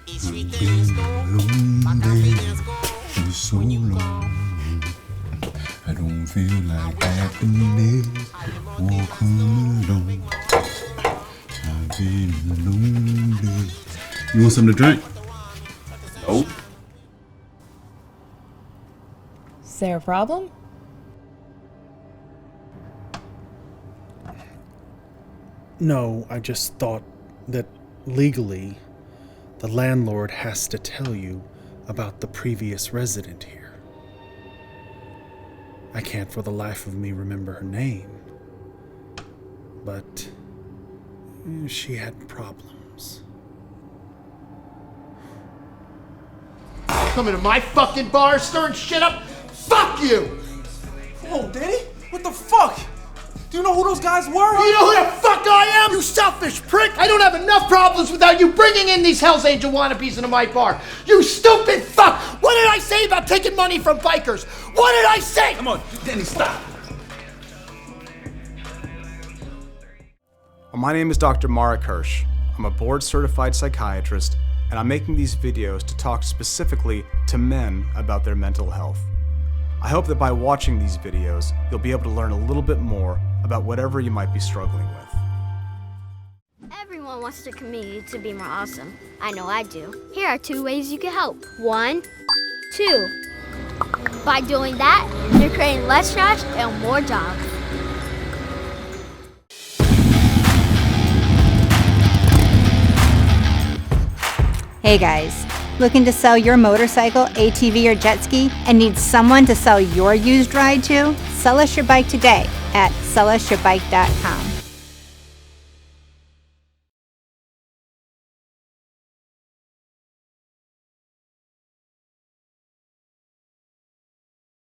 I've been lonely for so long. I don't feel like happiness will come along. I've been lonely. You want something to drink? Nope. Is there a problem? No, I just thought that legally, the landlord has to tell you about the previous resident here. I can't for the life of me remember her name, but she had problems. Coming to my fucking bar, stirring shit up? Fuck you! Whoa, Danny? What the fuck? Do you know who those guys were? You know who the fuck I am, you selfish prick? I don't have enough problems without you bringing in these Hell's Angel wannabes into my bar. You stupid fuck! What did I say about taking money from bikers? What did I say? Come on, Danny, stop. My name is Dr. Marek Hirsch. I'm a board-certified psychiatrist, and I'm making these videos to talk specifically to men about their mental health. I hope that by watching these videos, you'll be able to learn a little bit more about whatever you might be struggling with. Everyone wants their community to be more awesome. I know I do. Here are 2 ways you can help. 1, 2. By doing that, you're creating less trash and more jobs. Hey guys, looking to sell your motorcycle, ATV, or jet ski and need someone to sell your used ride to? Sell us your bike today at sellusyourbike.com.